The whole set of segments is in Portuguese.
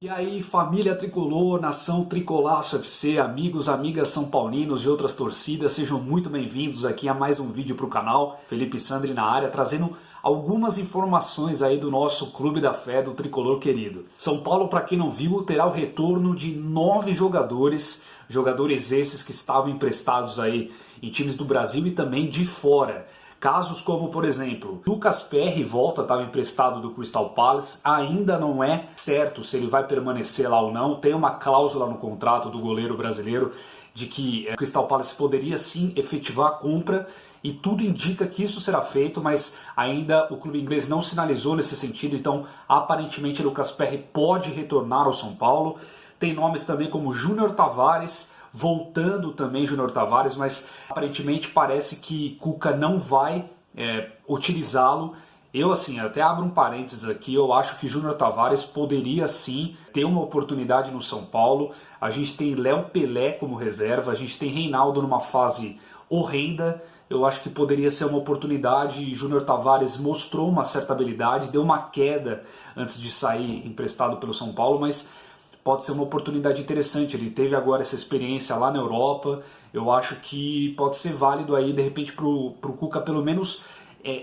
E aí, família tricolor, nação Tricolaço FC, amigos, amigas são paulinos e outras torcidas, sejam muito bem-vindos aqui a mais um vídeo para o canal. Felipe Sandri na área, trazendo algumas informações aí do nosso Clube da Fé, do tricolor querido. São Paulo, para quem não viu, terá o retorno de 9 jogadores esses que estavam emprestados aí em times do Brasil e também de fora. Casos como, por exemplo, Lucas Perry volta, estava emprestado do Crystal Palace, ainda não é certo se ele vai permanecer lá ou não, tem uma cláusula no contrato do goleiro brasileiro de que o Crystal Palace poderia sim efetivar a compra e tudo indica que isso será feito, mas ainda o clube inglês não sinalizou nesse sentido, então aparentemente Lucas Perry pode retornar ao São Paulo. Tem nomes também como Júnior Tavares, voltando também Júnior Tavares, mas aparentemente parece que Cuca não vai utilizá-lo. Eu assim, até abro um parênteses aqui, eu acho que Júnior Tavares poderia sim ter uma oportunidade no São Paulo. A gente tem Léo Pelé como reserva, a gente tem Reinaldo numa fase horrenda. Eu acho que poderia ser uma oportunidade. Júnior Tavares mostrou uma certa habilidade, deu uma queda antes de sair emprestado pelo São Paulo, mas pode ser uma oportunidade interessante. Ele teve agora essa experiência lá na Europa. Eu acho que pode ser válido aí, de repente, para o Cuca pelo menos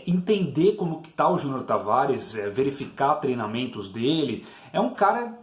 entender como que está o Júnior Tavares, verificar treinamentos dele. É um cara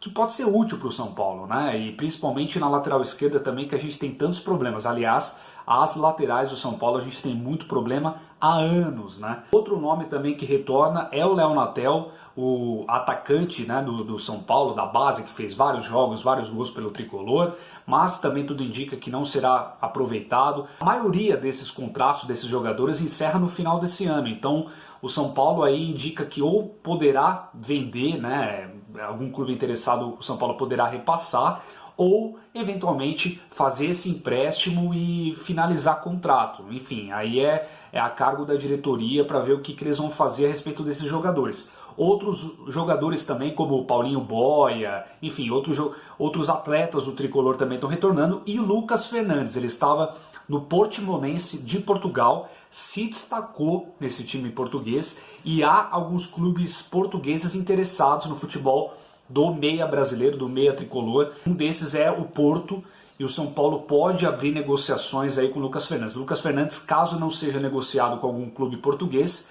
que pode ser útil para o São Paulo, né? E principalmente na lateral esquerda também, que a gente tem tantos problemas. Aliás, as laterais do São Paulo a gente tem muito problema há anos, né? Outro nome também que retorna é o Léo Natel, o atacante, né, do São Paulo, da base, que fez vários jogos, vários gols pelo tricolor, mas também tudo indica que não será aproveitado. A maioria desses contratos desses jogadores encerra no final desse ano, então o São Paulo aí indica que ou poderá vender, né, algum clube interessado o São Paulo poderá repassar, ou eventualmente fazer esse empréstimo e finalizar contrato. Enfim, aí é a cargo da diretoria para ver o que eles vão fazer a respeito desses jogadores. Outros jogadores também, como o Paulinho Boia, enfim, outros atletas do tricolor também estão retornando. E o Lucas Fernandes, ele estava no Portimonense de Portugal, se destacou nesse time português e há alguns clubes portugueses interessados no futebol do meia brasileiro, do meia tricolor. Um desses é o Porto, e o São Paulo pode abrir negociações aí com o Lucas Fernandes. O Lucas Fernandes, caso não seja negociado com algum clube português,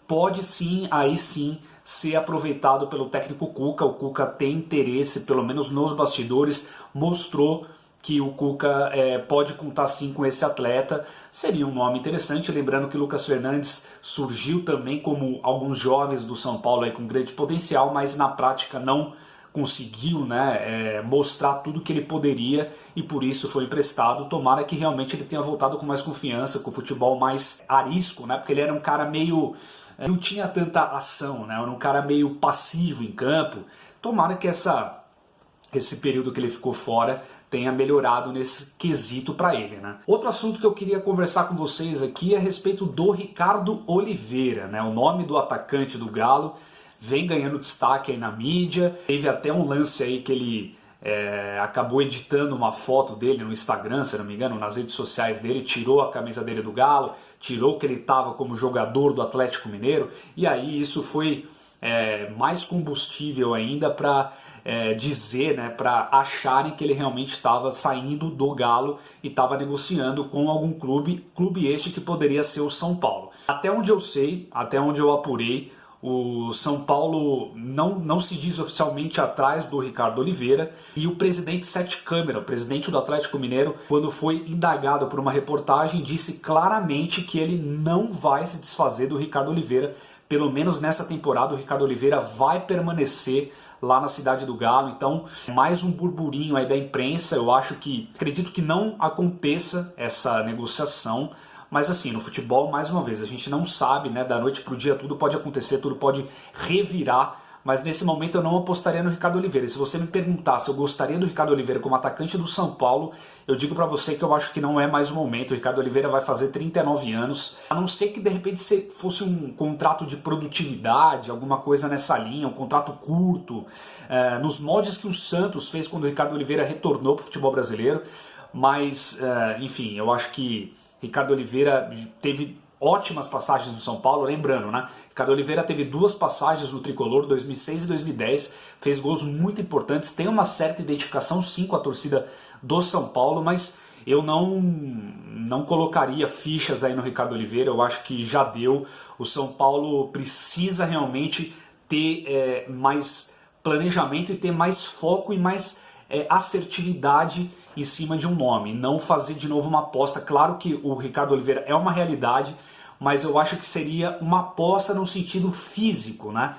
pode sim, aí sim, ser aproveitado pelo técnico Cuca. O Cuca tem interesse, pelo menos nos bastidores, mostrou que o Cuca pode contar sim com esse atleta. Seria um nome interessante, lembrando que o Lucas Fernandes surgiu também como alguns jovens do São Paulo aí com grande potencial, mas na prática não conseguiu, né, mostrar tudo que ele poderia e por isso foi emprestado. Tomara que realmente ele tenha voltado com mais confiança, com o futebol mais arisco, né, porque ele era um cara meio... não tinha tanta ação, né, era um cara meio passivo em campo. Tomara que esse período que ele ficou fora tenha melhorado nesse quesito para ele, né? Outro assunto que eu queria conversar com vocês aqui é a respeito do Ricardo Oliveira, né? O nome do atacante do Galo vem ganhando destaque aí na mídia. Teve até um lance aí que ele acabou editando uma foto dele no Instagram, se não me engano, nas redes sociais dele, tirou a camisa dele do Galo, tirou que ele estava como jogador do Atlético Mineiro, e aí isso foi mais combustível ainda para dizer, né, para acharem que ele realmente estava saindo do Galo e estava negociando com algum clube este que poderia ser o São Paulo. Até onde eu sei, até onde eu apurei, o São Paulo não se diz oficialmente atrás do Ricardo Oliveira, e o presidente Sete Câmara, o presidente do Atlético Mineiro, quando foi indagado por uma reportagem, disse claramente que ele não vai se desfazer do Ricardo Oliveira. Pelo menos nessa temporada o Ricardo Oliveira vai permanecer lá na cidade do Galo. Então, mais um burburinho aí da imprensa. Eu acredito que não aconteça essa negociação, mas assim, no futebol, mais uma vez, a gente não sabe, né, da noite pro dia tudo pode acontecer, tudo pode revirar, mas nesse momento eu não apostaria no Ricardo Oliveira. Se você me perguntar se eu gostaria do Ricardo Oliveira como atacante do São Paulo, eu digo pra você que eu acho que não é mais o momento. O Ricardo Oliveira vai fazer 39 anos, a não ser que de repente fosse um contrato de produtividade, alguma coisa nessa linha, um contrato curto, nos moldes que o Santos fez quando o Ricardo Oliveira retornou pro futebol brasileiro. Mas, enfim, eu acho que Ricardo Oliveira teve ótimas passagens no São Paulo, lembrando, né? Ricardo Oliveira teve 2 passagens no Tricolor, 2006 e 2010, fez gols muito importantes, tem uma certa identificação sim com a torcida do São Paulo, mas eu não colocaria fichas aí no Ricardo Oliveira, eu acho que já deu. O São Paulo precisa realmente ter mais planejamento e ter mais foco e mais assertividade em cima de um nome, não fazer de novo uma aposta. Claro que o Ricardo Oliveira é uma realidade, mas eu acho que seria uma aposta no sentido físico, né?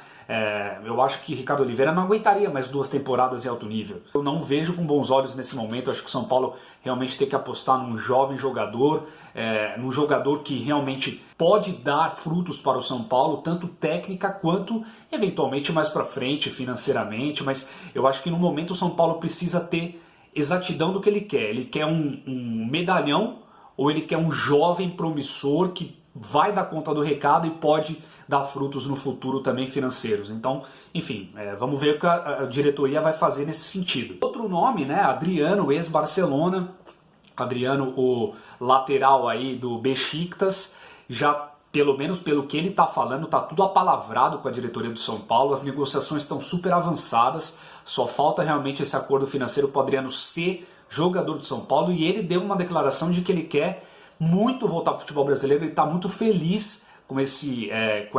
Eu acho que Ricardo Oliveira não aguentaria mais 2 temporadas em alto nível. Eu não vejo com bons olhos nesse momento. Eu acho que o São Paulo realmente tem que apostar num jovem jogador, num jogador que realmente pode dar frutos para o São Paulo, tanto técnica quanto eventualmente mais para frente financeiramente. Mas eu acho que no momento o São Paulo precisa ter exatidão do que ele quer. Ele quer um medalhão ou ele quer um jovem promissor que vai dar conta do recado e pode dar frutos no futuro também financeiros. Então, enfim, vamos ver o que a diretoria vai fazer nesse sentido. Outro nome, né, Adriano, ex-Barcelona. Adriano, o lateral aí do Besiktas, já pelo menos pelo que ele está falando, está tudo apalavrado com a diretoria do São Paulo, as negociações estão super avançadas, só falta realmente esse acordo financeiro para o Adriano ser jogador do São Paulo, e ele deu uma declaração de que ele quer muito voltar para o futebol brasileiro, ele está muito feliz com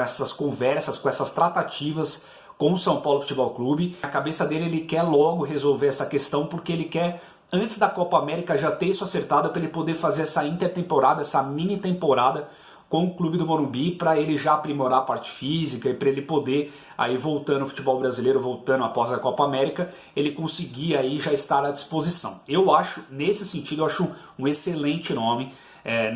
essas conversas, com essas tratativas com o São Paulo Futebol Clube. Na cabeça dele ele quer logo resolver essa questão, porque ele quer, antes da Copa América, já ter isso acertado para ele poder fazer essa intertemporada, essa mini temporada com o clube do Morumbi, para ele já aprimorar a parte física e para ele poder, aí voltando ao futebol brasileiro, voltando após a Copa América, ele conseguir aí já estar à disposição. Eu acho, nesse sentido, eu acho um excelente nome.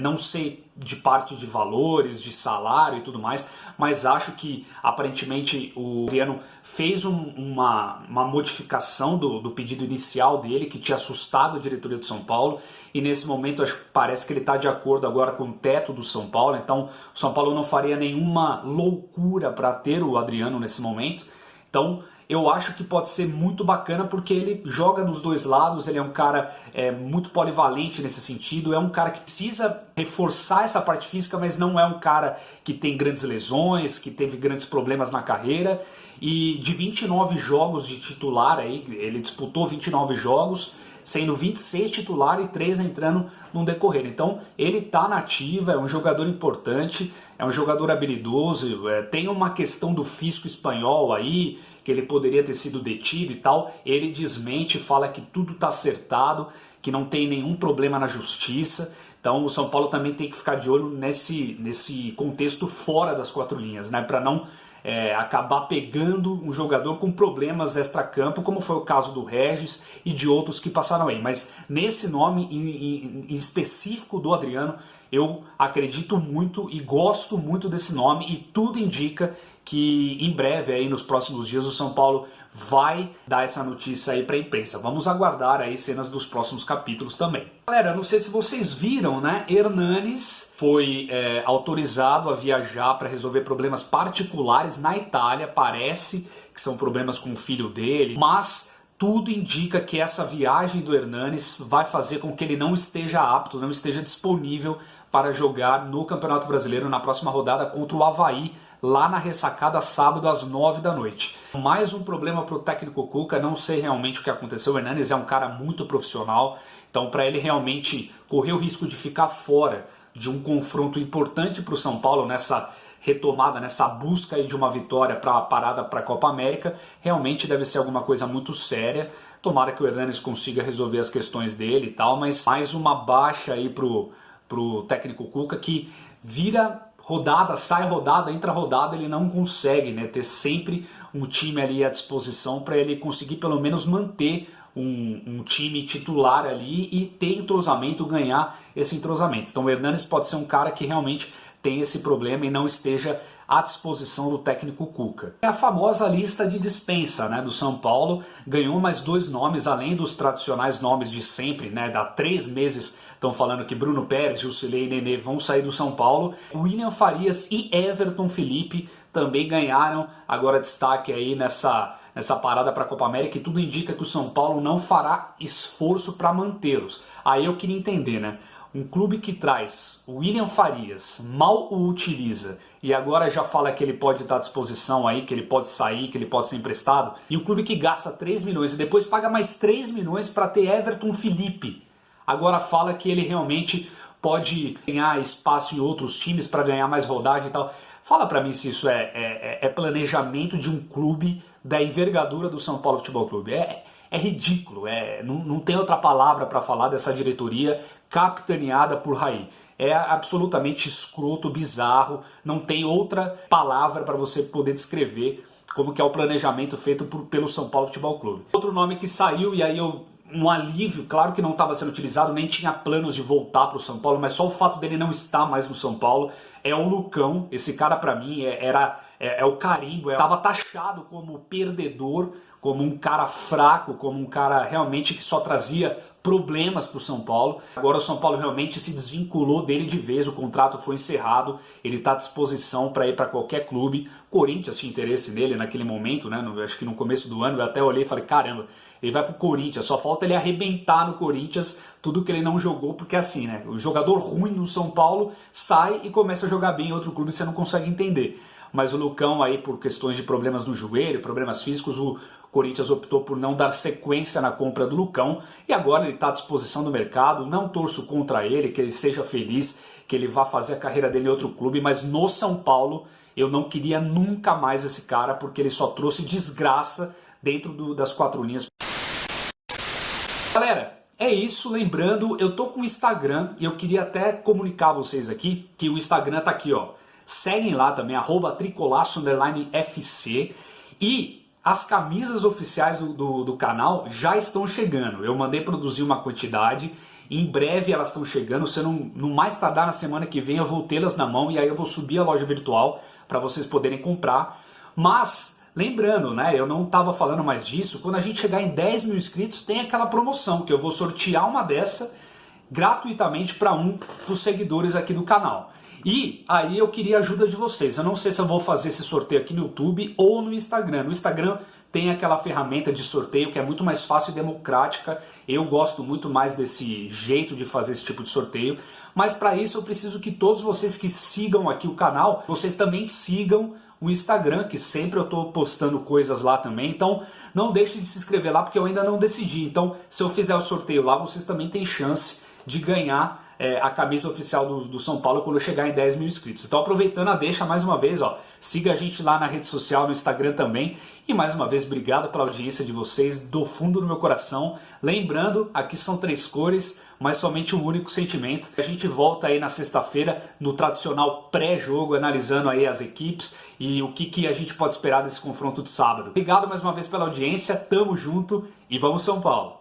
Não sei de parte de valores, de salário e tudo mais, mas acho que aparentemente o Adriano fez uma modificação do pedido inicial dele, que tinha assustado a diretoria do São Paulo, e nesse momento parece que ele está de acordo agora com o teto do São Paulo. Então o São Paulo não faria nenhuma loucura para ter o Adriano nesse momento. Então eu acho que pode ser muito bacana, porque ele joga nos dois lados, ele é um cara muito polivalente nesse sentido, é um cara que precisa reforçar essa parte física, mas não é um cara que tem grandes lesões, que teve grandes problemas na carreira. E de 29 jogos de titular, aí, ele disputou 29 jogos, sendo 26 titular e 3 entrando no decorrer. Então ele está na ativa, é um jogador importante, é um jogador habilidoso, tem uma questão do fisco espanhol aí, que ele poderia ter sido detido e tal. Ele desmente, fala que tudo está acertado, que não tem nenhum problema na justiça. Então o São Paulo também tem que ficar de olho nesse contexto fora das 4 linhas, né, para não acabar pegando um jogador com problemas extracampo, como foi o caso do Regis e de outros que passaram aí. Mas nesse nome em específico do Adriano, eu acredito muito e gosto muito desse nome, e tudo indica que em breve, aí nos próximos dias, o São Paulo vai dar essa notícia aí para a imprensa. Vamos aguardar aí cenas dos próximos capítulos também. Galera, não sei se vocês viram, né? Hernanes foi autorizado a viajar para resolver problemas particulares na Itália. Parece que são problemas com o filho dele, mas tudo indica que essa viagem do Hernanes vai fazer com que ele não esteja apto, não esteja disponível para jogar no Campeonato Brasileiro na próxima rodada contra o Avaí, lá na Ressacada, sábado às 9 da noite. Mais um problema para o técnico Cuca, não sei realmente o que aconteceu. O Hernanes é um cara muito profissional, então para ele realmente correr o risco de ficar fora de um confronto importante para o São Paulo nessa retomada, nessa busca aí de uma vitória para a parada para a Copa América, realmente deve ser alguma coisa muito séria. Tomara que o Hernanes consiga resolver as questões dele e tal, mas mais uma baixa aí pro técnico Cuca, que vira rodada, sai rodada, entra rodada, ele não consegue, né, ter sempre um time ali à disposição para ele conseguir pelo menos manter um time titular ali e ter entrosamento, ganhar esse entrosamento. Então o Hernanes pode ser um cara que realmente tem esse problema e não esteja à disposição do técnico Cuca. É a famosa lista de dispensa, né, do São Paulo, ganhou mais 2 nomes, além dos tradicionais nomes de sempre, né, há 3 meses estão falando que Bruno Pérez, Jusilei e Nenê vão sair do São Paulo. William Farias e Everton Felipe também ganharam agora destaque aí nessa parada para a Copa América, e tudo indica que o São Paulo não fará esforço para mantê-los. Aí eu queria entender, né? Um clube que traz o William Farias, mal o utiliza e agora já fala que ele pode estar à disposição aí, que ele pode sair, que ele pode ser emprestado. E um clube que gasta 3 milhões e depois paga mais 3 milhões para ter Everton Felipe. Agora fala que ele realmente pode ganhar espaço em outros times para ganhar mais rodagem e tal. Fala para mim se isso é planejamento de um clube da envergadura do São Paulo Futebol Clube. É ridículo, não tem outra palavra para falar dessa diretoria capitaneada por Raí. É absolutamente escroto, bizarro, não tem outra palavra para você poder descrever como que é o planejamento feito pelo São Paulo Futebol Clube. Outro nome que saiu, e aí um alívio, claro que não estava sendo utilizado, nem tinha planos de voltar para o São Paulo, mas só o fato dele não estar mais no São Paulo, é o Lucão. Esse cara para mim é o carimbo, estava taxado como perdedor, como um cara fraco, como um cara realmente que só trazia problemas para o São Paulo. Agora o São Paulo realmente se desvinculou dele de vez, o contrato foi encerrado, ele está à disposição para ir para qualquer clube. Corinthians tinha interesse nele naquele momento, né? Acho que no começo do ano eu até olhei e falei, caramba, ele vai pro Corinthians, só falta ele arrebentar no Corinthians tudo que ele não jogou, porque assim, né? O jogador ruim no São Paulo sai e começa a jogar bem em outro clube e você não consegue entender. Mas o Lucão aí, por questões de problemas no joelho, problemas físicos, o Corinthians optou por não dar sequência na compra do Lucão e agora ele está à disposição do mercado. Não torço contra ele, que ele seja feliz, que ele vá fazer a carreira dele em outro clube, mas no São Paulo eu não queria nunca mais esse cara, porque ele só trouxe desgraça dentro das quatro linhas. Galera, é isso. Lembrando, eu tô com o Instagram e eu queria até comunicar a vocês aqui que o Instagram tá aqui, ó. Seguem lá também, @tricolaço_FC, e as camisas oficiais do canal já estão chegando. Eu mandei produzir uma quantidade, em breve elas estão chegando. Se não mais tardar na semana que vem eu vou tê-las na mão e aí eu vou subir a loja virtual para vocês poderem comprar. Mas lembrando, né, eu não estava falando mais disso, quando a gente chegar em 10 mil inscritos tem aquela promoção que eu vou sortear uma dessa gratuitamente para um dos seguidores aqui do canal. E aí eu queria a ajuda de vocês. Eu não sei se eu vou fazer esse sorteio aqui no YouTube ou no Instagram. No Instagram tem aquela ferramenta de sorteio que é muito mais fácil e democrática. Eu gosto muito mais desse jeito de fazer esse tipo de sorteio. Mas para isso eu preciso que todos vocês que sigam aqui o canal, vocês também sigam o Instagram, que sempre eu estou postando coisas lá também. Então não deixe de se inscrever lá, porque eu ainda não decidi. Então se eu fizer o sorteio lá, vocês também têm chance de ganhar a camisa oficial do São Paulo quando eu chegar em 10 mil inscritos. Então aproveitando a deixa mais uma vez, ó, siga a gente lá na rede social, no Instagram também. E mais uma vez, obrigado pela audiência de vocês, do fundo do meu coração. Lembrando, aqui são 3 cores, mas somente um único sentimento. A gente volta aí na sexta-feira, no tradicional pré-jogo, analisando aí as equipes e o que a gente pode esperar desse confronto de sábado. Obrigado mais uma vez pela audiência, tamo junto e vamos São Paulo!